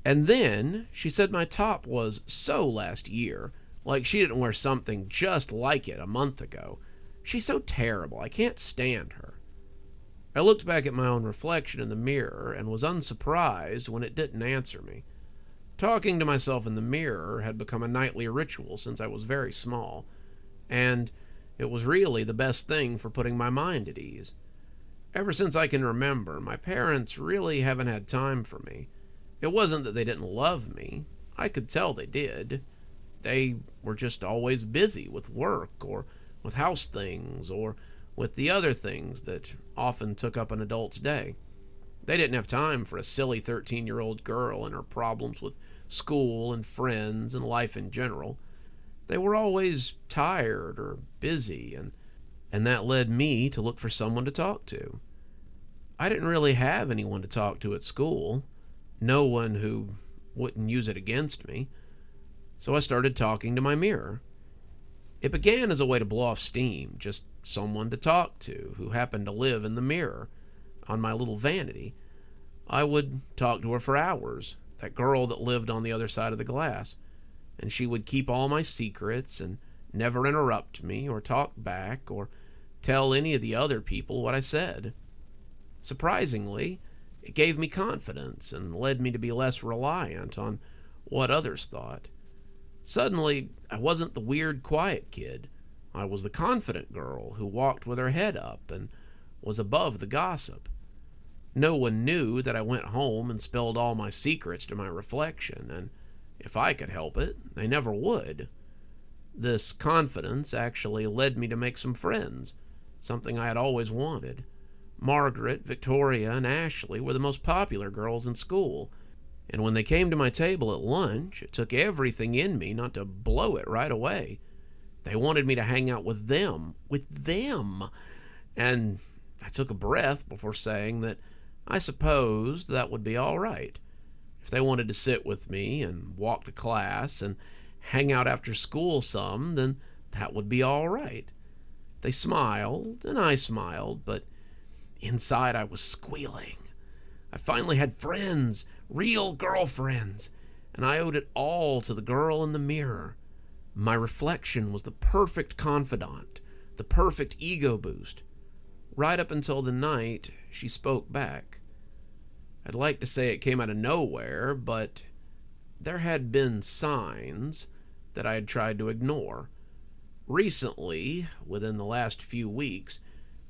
And then she said my top was so last year, like she didn't wear something just like it a month ago. She's so terrible, I can't stand her. I looked back at my own reflection in the mirror and was unsurprised when it didn't answer me. Talking to myself in the mirror had become a nightly ritual since I was very small, and it was really the best thing for putting my mind at ease. Ever since I can remember, my parents really haven't had time for me. It wasn't that they didn't love me. I could tell they did. They were just always busy with work or with house things or with the other things that often took up an adult's day. They didn't have time for a silly 13-year-old girl and her problems with school and friends and life in general. They were always tired or busy, and that led me to look for someone to talk to. I didn't really have anyone to talk to at school, no one who wouldn't use it against me, so I started talking to my mirror. It began as a way to blow off steam, just someone to talk to who happened to live in the mirror on my little vanity. I would talk to her for hours, that girl that lived on the other side of the glass, and she would keep all my secrets and never interrupt me or talk back or tell any of the other people what I said. Surprisingly, it gave me confidence and led me to be less reliant on what others thought. Suddenly, I wasn't the weird, quiet kid. I was the confident girl who walked with her head up and was above the gossip. No one knew that I went home and spilled all my secrets to my reflection, and if I could help it, they never would. This confidence actually led me to make some friends, something I had always wanted. Margaret, Victoria, and Ashley were the most popular girls in school, and when they came to my table at lunch, it took everything in me not to blow it right away. They wanted me to hang out with them, and I took a breath before saying that I supposed that would be all right. If they wanted to sit with me and walk to class and hang out after school some, then that would be all right. They smiled, and I smiled, but inside I was squealing. I finally had friends, real girlfriends, and I owed it all to the girl in the mirror. My reflection was the perfect confidant, the perfect ego boost. Right up until the night she spoke back. I'd like to say it came out of nowhere, but there had been signs that I had tried to ignore. Recently, within the last few weeks,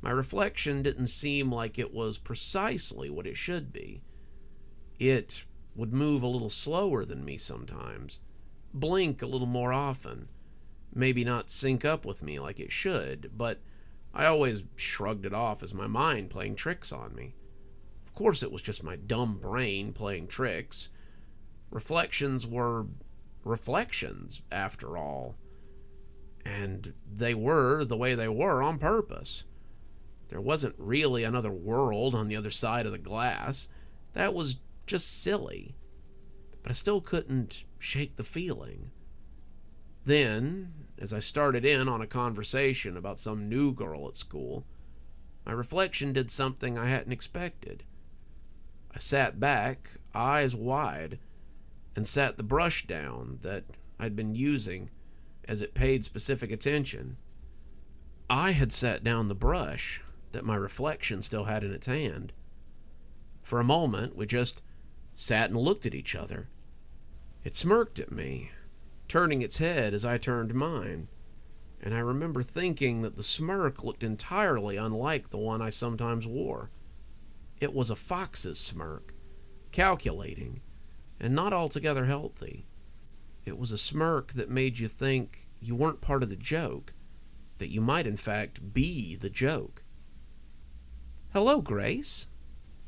my reflection didn't seem like it was precisely what it should be. It would move a little slower than me sometimes, blink a little more often, maybe not sync up with me like it should, but I always shrugged it off as my mind playing tricks on me. Of course it was just my dumb brain playing tricks. Reflections were reflections, after all. And they were the way they were on purpose. There wasn't really another world on the other side of the glass. That was just silly. But I still couldn't shake the feeling. Then, as I started in on a conversation about some new girl at school, my reflection did something I hadn't expected. I sat back, eyes wide, and sat the brush down that I'd been using as it paid specific attention. I had sat down the brush that my reflection still had in its hand. For a moment, we just sat and looked at each other. It smirked at me, turning its head as I turned mine, and I remember thinking that the smirk looked entirely unlike the one I sometimes wore. It was a fox's smirk, calculating, and not altogether healthy. It was a smirk that made you think you weren't part of the joke, that you might in fact be the joke. "Hello, Grace,"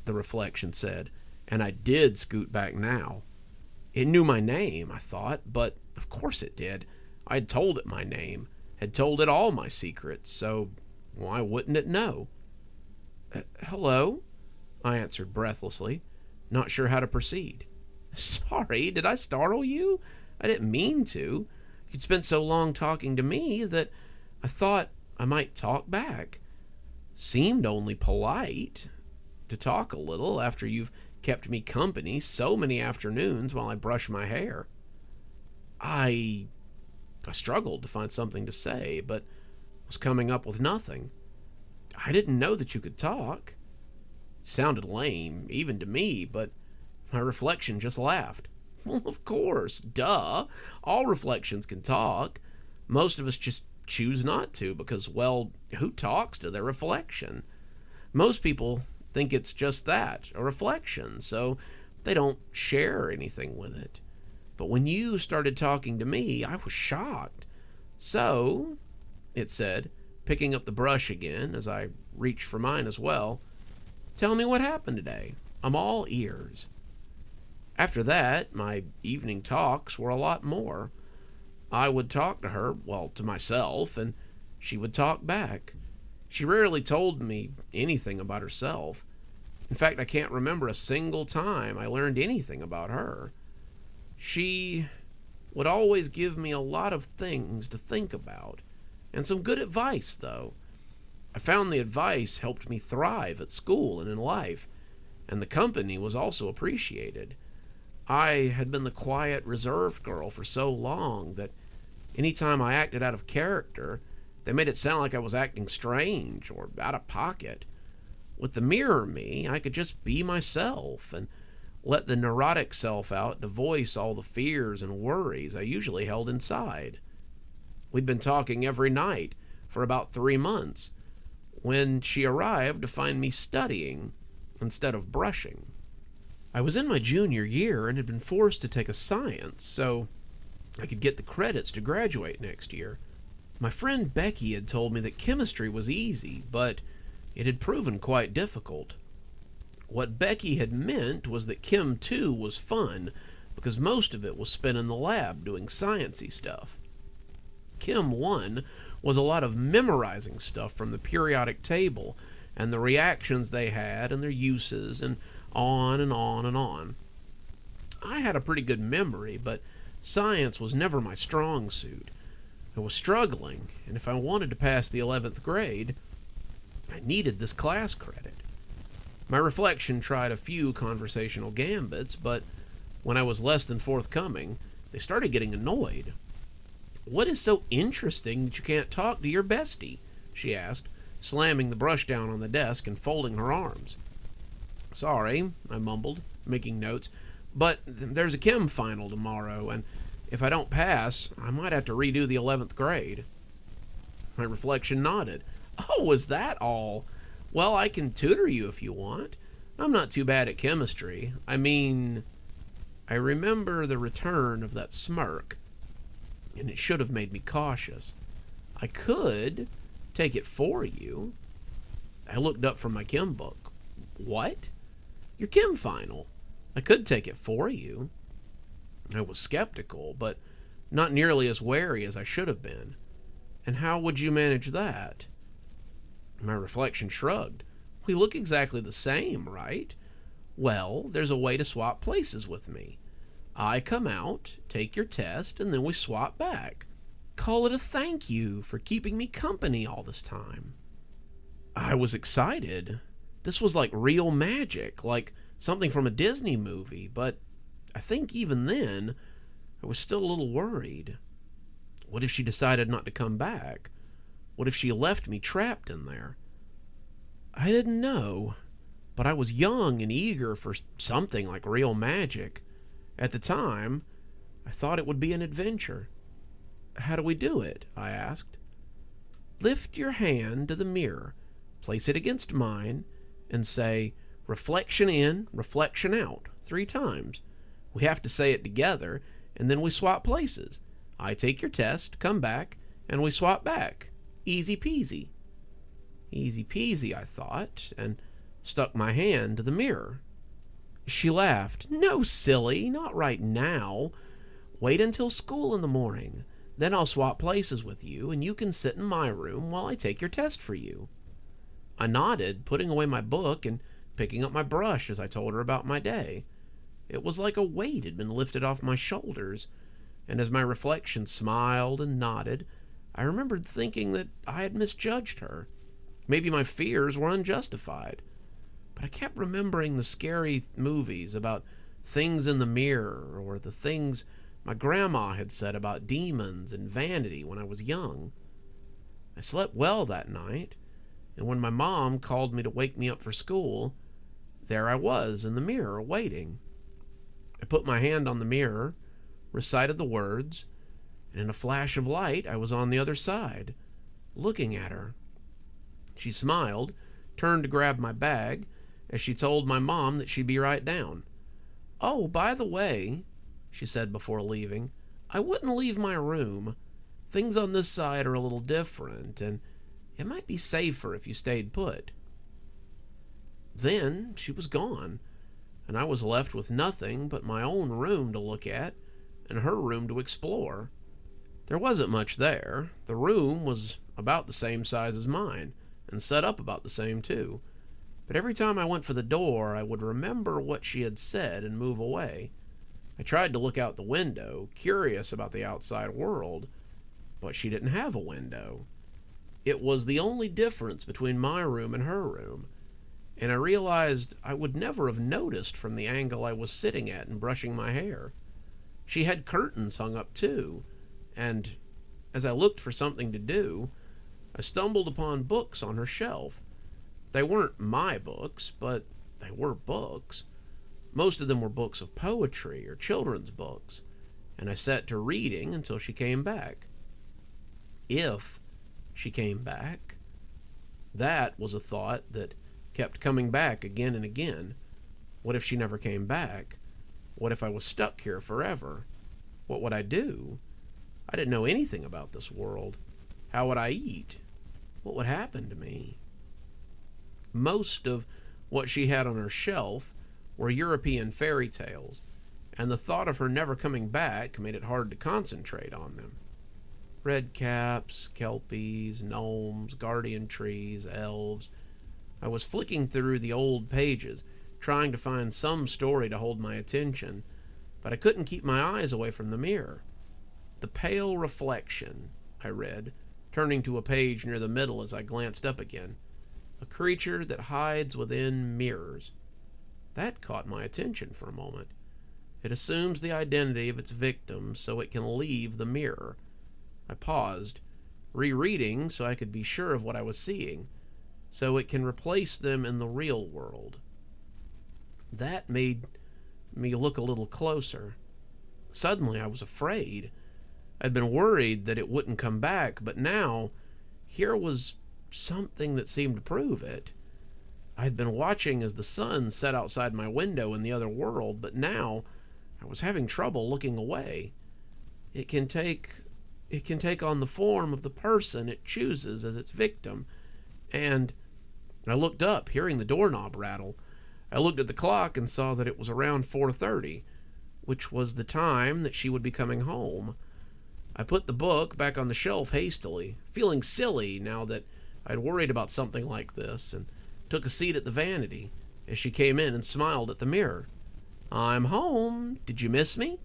the reflection said, and I did scoot back now. It knew my name, I thought, but of course it did. I had told it my name, had told it all my secrets, so why wouldn't it know? "Hello," I answered breathlessly, not sure how to proceed. "Sorry, did I startle you? I didn't mean to. You'd spent so long talking to me that I thought I might talk back. Seemed only polite to talk a little after you've kept me company so many afternoons while I brushed my hair. I struggled to find something to say, but was coming up with nothing. I didn't know that you could talk. It sounded lame, even to me, but my reflection just laughed. Well, of course, duh. All reflections can talk. Most of us just choose not to because, well, who talks to their reflection? Most people think it's just that, a reflection, so they don't share anything with it. But when you started talking to me, I was shocked. So, it said, picking up the brush again as I reached for mine as well, tell me what happened today. I'm all ears. After that, my evening talks were a lot more. I would talk to her, well, to myself, and she would talk back. She rarely told me anything about herself. In fact, I can't remember a single time I learned anything about her. She would always give me a lot of things to think about, and some good advice, though. I found the advice helped me thrive at school and in life, and the company was also appreciated. I had been the quiet, reserved girl for so long that anytime I acted out of character, they made it sound like I was acting strange or out of pocket. With the mirror me, I could just be myself and let the neurotic self out to voice all the fears and worries I usually held inside. We'd been talking every night for about 3 months when she arrived to find me studying instead of brushing. I was in my junior year and had been forced to take a science so I could get the credits to graduate next year. My friend Becky had told me that chemistry was easy, but it had proven quite difficult. What Becky had meant was that Chem 2 was fun because most of it was spent in the lab doing sciencey stuff. Chem 1 was a lot of memorizing stuff from the periodic table and the reactions they had and their uses and on and on and on. I had a pretty good memory, but science was never my strong suit. I was struggling, and if I wanted to pass the 11th grade, I needed this class credit. My reflection tried a few conversational gambits, but when I was less than forthcoming, they started getting annoyed. "What is so interesting that you can't talk to your bestie?" she asked, slamming the brush down on the desk and folding her arms. "Sorry," I mumbled, making notes, "but there's a chem final tomorrow, and if I don't pass, I might have to redo the 11th grade." My reflection nodded. "Oh, was that all? Well, I can tutor you if you want. I'm not too bad at chemistry. I mean..." I remember the return of that smirk, and it should have made me cautious. "I could take it for you." I looked up from my chem book. "What?" "Your chem final. I could take it for you." I was skeptical, but not nearly as wary as I should have been. "And how would you manage that?" My reflection shrugged. "We look exactly the same, right? Well, there's a way to swap places with me. I come out, take your test, and then we swap back. Call it a thank you for keeping me company all this time." I was excited. This was like real magic, like something from a Disney movie, but I think even then, I was still a little worried. What if she decided not to come back? What if she left me trapped in there? I didn't know, but I was young and eager for something like real magic. At the time, I thought it would be an adventure. "How do we do it?" I asked. "Lift your hand to the mirror, place it against mine, and say, 'Reflection in, reflection out,' 3 times. We have to say it together, and then we swap places. I take your test, come back, and we swap back. Easy peasy." Easy peasy, I thought, and stuck my hand to the mirror. She laughed. "No, silly, not right now. Wait until school in the morning. Then I'll swap places with you, and you can sit in my room while I take your test for you." I nodded, putting away my book and picking up my brush as I told her about my day. It was like a weight had been lifted off my shoulders, and as my reflection smiled and nodded, I remembered thinking that I had misjudged her. Maybe my fears were unjustified. But I kept remembering the scary movies about things in the mirror, or the things my grandma had said about demons and vanity when I was young. I slept well that night, and when my mom called me to wake me up for school, there I was in the mirror waiting. I put my hand on the mirror, recited the words, and in a flash of light I was on the other side, looking at her. She smiled, turned to grab my bag, as she told my mom that she'd be right down. "Oh, by the way," she said before leaving, "I wouldn't leave my room. Things on this side are a little different, and it might be safer if you stayed put." Then she was gone, and I was left with nothing but my own room to look at and her room to explore. There wasn't much there. The room was about the same size as mine, and set up about the same too. But every time I went for the door, I would remember what she had said and move away. I tried to look out the window, curious about the outside world, but she didn't have a window. It was the only difference between my room and her room, and I realized I would never have noticed from the angle I was sitting at and brushing my hair. She had curtains hung up too, and as I looked for something to do, I stumbled upon books on her shelf. They weren't my books, but they were books. Most of them were books of poetry or children's books, and I set to reading until she came back. If she came back. That was a thought that kept coming back again and again. What if she never came back? What if I was stuck here forever? What would I do? I didn't know anything about this world. How would I eat? What would happen to me? Most of what she had on her shelf were European fairy tales, and the thought of her never coming back made it hard to concentrate on them. Red caps, kelpies, gnomes, guardian trees, elves. I was flicking through the old pages, trying to find some story to hold my attention, but I couldn't keep my eyes away from the mirror. "The Pale Reflection," I read, turning to a page near the middle as I glanced up again. "A creature that hides within mirrors." That caught my attention for a moment. It assumes the identity of its victim so it can leave the mirror. I paused, rereading so I could be sure of what I was seeing, so it can replace them in the real world. That made me look a little closer. Suddenly I was afraid. I'd been worried that it wouldn't come back, but now here was something that seemed to prove it. I had been watching as the sun set outside my window in the other world, but now I was having trouble looking away. It can take on the form of the person it chooses as its victim, and I looked up, hearing the doorknob rattle. I looked at the clock and saw that it was around 4:30, which was the time that she would be coming home. I put the book back on the shelf hastily, feeling silly now that I'd worried about something like this, and took a seat at the vanity as she came in and smiled at the mirror. "I'm home. Did you miss me?"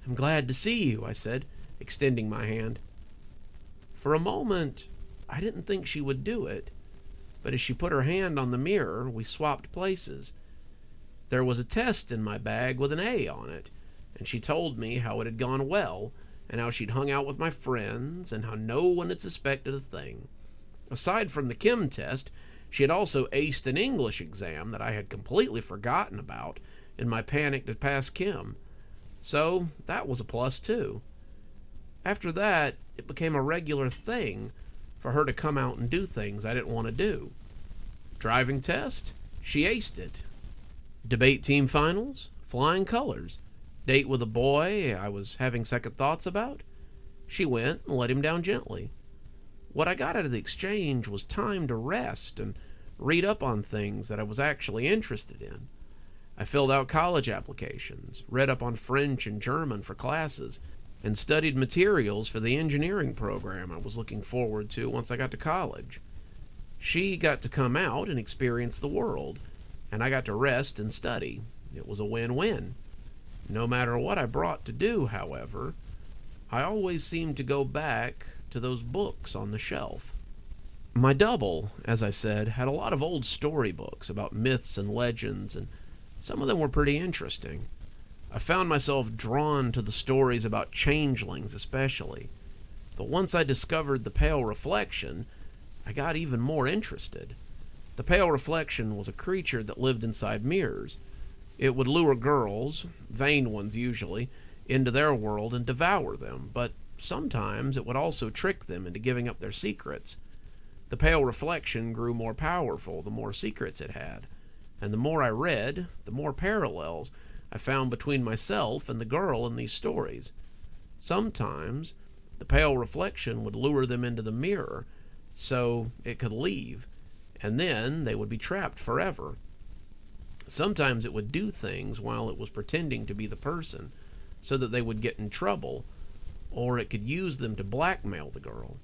"I'm glad to see you," I said, extending my hand. For a moment, I didn't think she would do it, but as she put her hand on the mirror, we swapped places. There was a test in my bag with an A on it, and she told me how it had gone well, and how she'd hung out with my friends, and how no one had suspected a thing. Aside from the chem test, she had also aced an English exam that I had completely forgotten about in my panic to pass chem. So that was a plus too. After that, it became a regular thing for her to come out and do things I didn't want to do. Driving test, she aced it. Debate team finals, flying colors. Date with a boy I was having second thoughts about, she went and let him down gently. What I got out of the exchange was time to rest and read up on things that I was actually interested in. I filled out college applications, read up on French and German for classes, and studied materials for the engineering program I was looking forward to once I got to college. She got to come out and experience the world, and I got to rest and study. It was a win-win. No matter what I brought to do, however, I always seemed to go back to those books on the shelf. My double, as I said, had a lot of old storybooks about myths and legends, and some of them were pretty interesting. I found myself drawn to the stories about changelings especially. But once I discovered the Pale Reflection, I got even more interested. The Pale Reflection was a creature that lived inside mirrors. It would lure girls, vain ones usually, into their world and devour them, but sometimes it would also trick them into giving up their secrets. The Pale Reflection grew more powerful the more secrets it had, and the more I read, the more parallels I found between myself and the girl in these stories. Sometimes the Pale Reflection would lure them into the mirror so it could leave, and then they would be trapped forever. Sometimes it would do things while it was pretending to be the person, so that they would get in trouble, or it could use them to blackmail the girl.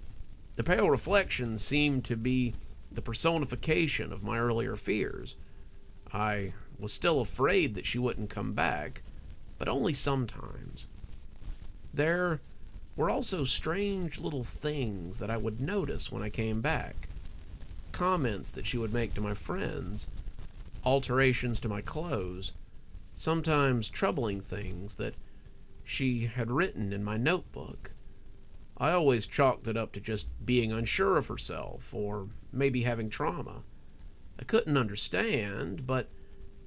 The Pale Reflection seemed to be the personification of my earlier fears. I was still afraid that she wouldn't come back, but only sometimes. There were also strange little things that I would notice when I came back. Comments that she would make to my friends, alterations to my clothes, sometimes troubling things that she had written in my notebook. I always chalked it up to just being unsure of herself, or maybe having trauma. I couldn't understand, but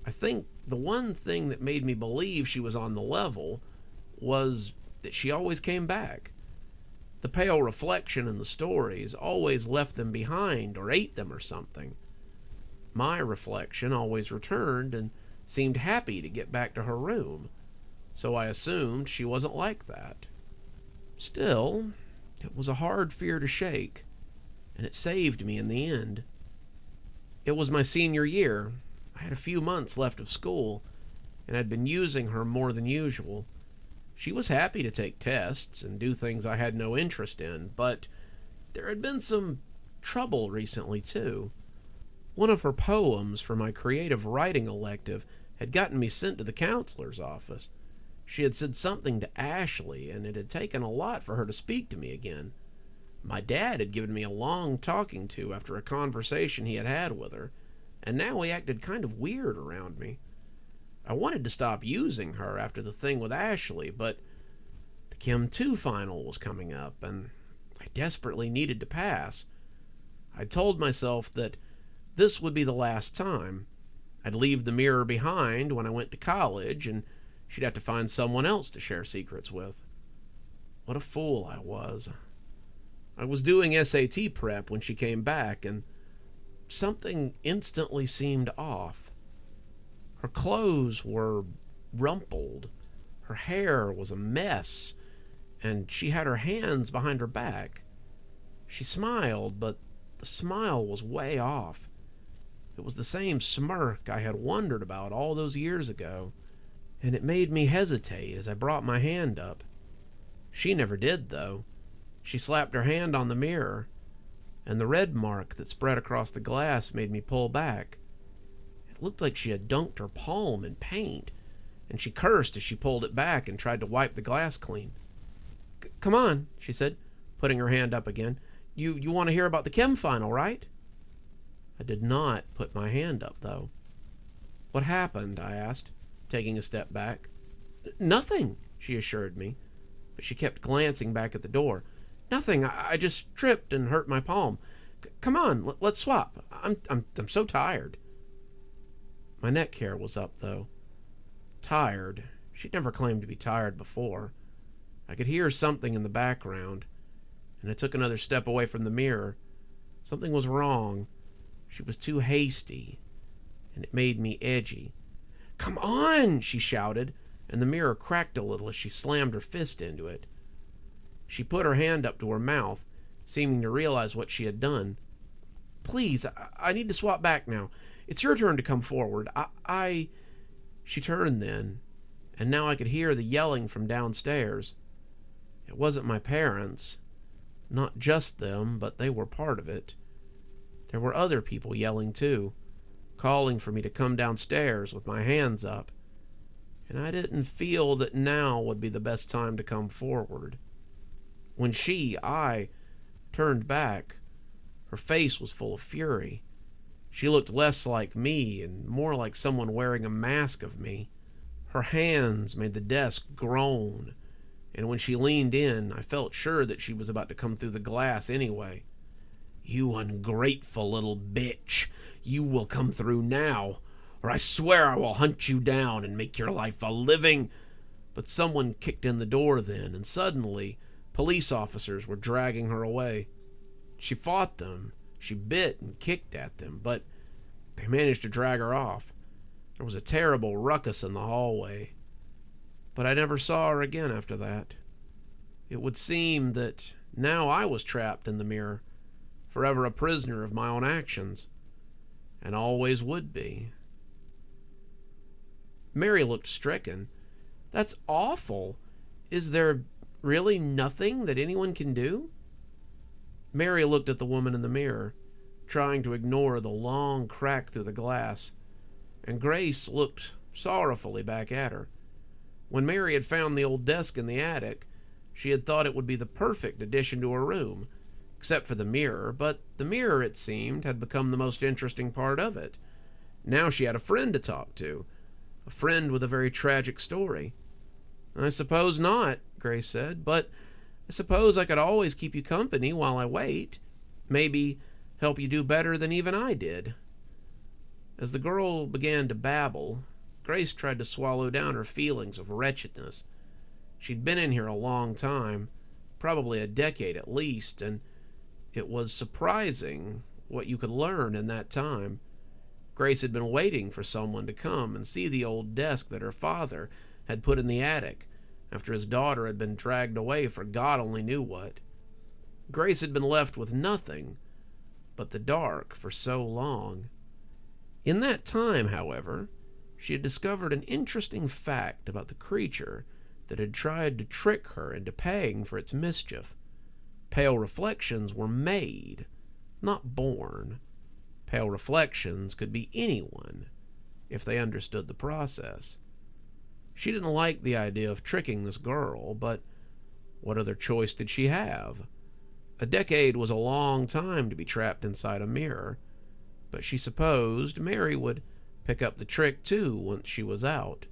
I think the one thing that made me believe she was on the level was that she always came back. The Pale Reflection in the stories always left them behind or ate them or something. My reflection always returned and seemed happy to get back to her room, so I assumed she wasn't like that. Still, it was a hard fear to shake, and it saved me in the end. It was my senior year. I had a few months left of school, and I'd been using her more than usual. She was happy to take tests and do things I had no interest in, but there had been some trouble recently, too. One of her poems for my creative writing elective had gotten me sent to the counselor's office. She had said something to Ashley, and it had taken a lot for her to speak to me again. My dad had given me a long talking to after a conversation he had had with her, and now he acted kind of weird around me. I wanted to stop using her after the thing with Ashley, but the Chem 2 final was coming up, and I desperately needed to pass. I told myself that this would be the last time. I'd leave the mirror behind when I went to college, and she'd have to find someone else to share secrets with. What a fool I was. I was doing SAT prep when she came back, and something instantly seemed off. Her clothes were rumpled, her hair was a mess, and she had her hands behind her back. She smiled, but the smile was way off. It was the same smirk I had wondered about all those years ago, and it made me hesitate as I brought my hand up. She never did, though. She slapped her hand on the mirror, and the red mark that spread across the glass made me pull back. It looked like she had dunked her palm in paint, and she cursed as she pulled it back and tried to wipe the glass clean. Come on, she said, putting her hand up again. You want to hear about the chem final, right? I did not put my hand up, though. What happened? I asked, taking a step back. Nothing, she assured me, but she kept glancing back at the door. Nothing. I just tripped and hurt my palm. Come on, let's swap. I'm so tired. My neck hair was up, though. Tired. She'd never claimed to be tired before. I could hear something in the background, and I took another step away from the mirror. Something was wrong. She was too hasty, and it made me edgy. Come on, she shouted, and the mirror cracked a little as she slammed her fist into it. She put her hand up to her mouth, seeming to realize what she had done. Please, I need to swap back now. It's your turn to come forward. She turned then, and now I could hear the yelling from downstairs. It wasn't my parents. Not just them, but they were part of it. There were other people yelling too, calling for me to come downstairs with my hands up, and I didn't feel that now would be the best time to come forward. When I turned back, Her face was full of fury. She looked less like me and more like someone wearing a mask of me. Her hands made the desk groan, and when she leaned in, I felt sure that she was about to come through the glass anyway. "You ungrateful little bitch. You will come through now, or I swear I will hunt you down and make your life a living." But someone kicked in the door then, and suddenly police officers were dragging her away. She fought them. She bit and kicked at them, but they managed to drag her off. There was a terrible ruckus in the hallway. But I never saw her again after that. It would seem that now I was trapped in the mirror, forever a prisoner of my own actions, and always would be. Mary looked stricken. "That's awful. Is there really nothing that anyone can do?" Mary looked at the woman in the mirror, trying to ignore the long crack through the glass, and Grace looked sorrowfully back at her. When Mary had found the old desk in the attic, she had thought it would be the perfect addition to her room, except for the mirror, but the mirror, it seemed, had become the most interesting part of it. Now she had a friend to talk to, a friend with a very tragic story. "I suppose not," Grace said, "but I suppose I could always keep you company while I wait. Maybe help you do better than even I did." As the girl began to babble, Grace tried to swallow down her feelings of wretchedness. She'd been in here a long time, probably a decade at least, and it was surprising what you could learn in that time. Grace had been waiting for someone to come and see the old desk that her father had put in the attic after his daughter had been dragged away for God only knew what. Grace had been left with nothing but the dark for so long. In that time, however, she had discovered an interesting fact about the creature that had tried to trick her into paying for its mischief. Pale reflections were made, not born. Pale reflections could be anyone if they understood the process. She didn't like the idea of tricking this girl, but what other choice did she have? A decade was a long time to be trapped inside a mirror, but she supposed Mary would pick up the trick too once she was out.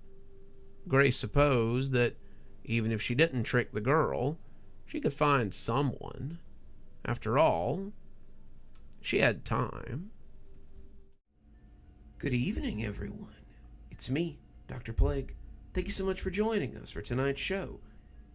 Grace supposed that even if she didn't trick the girl, she could find someone. After all, she had time. Good evening, everyone. It's me, Dr. Plague. Thank you so much for joining us for tonight's show.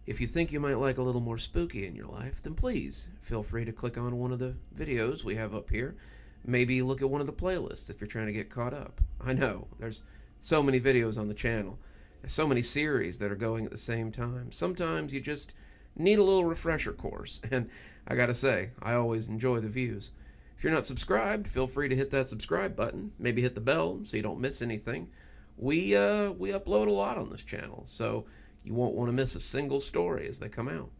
If you think you might like a little more spooky in your life, then please feel free to click on one of the videos we have up here. Maybe look at one of the playlists if you're trying to get caught up. I know, there's so many videos on the channel. There's so many series that are going at the same time. Sometimes you just need a little refresher course, and I gotta say, I always enjoy the views. If you're not subscribed, feel free to hit that subscribe button. Maybe hit the bell so you don't miss anything. We upload a lot on this channel, so you won't want to miss a single story as they come out.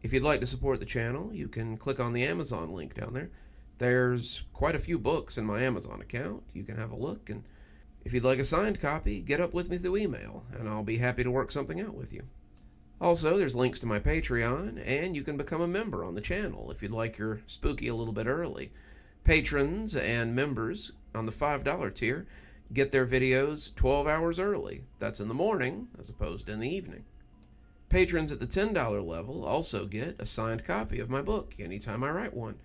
If you'd like to support the channel, you can click on the Amazon link down there. There's quite a few books in my Amazon account. You can have a look, and if you'd like a signed copy, get up with me through email, and I'll be happy to work something out with you. Also, there's links to my Patreon, and you can become a member on the channel if you'd like your spooky a little bit early. Patrons and members on the $5 tier get their videos 12 hours early. That's in the morning as opposed to in the evening. Patrons at the $10 level also get a signed copy of my book anytime I write one.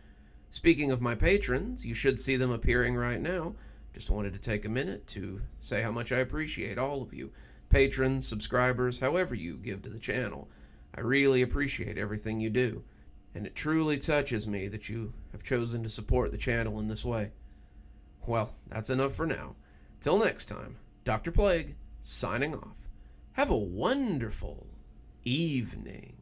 Speaking of my patrons, you should see them appearing right now. Just wanted to take a minute to say how much I appreciate all of you. Patrons, subscribers, however you give to the channel. I really appreciate everything you do, and it truly touches me that you have chosen to support the channel in this way. Well, that's enough for now. Till next time, Dr. Plague, signing off. Have a wonderful evening.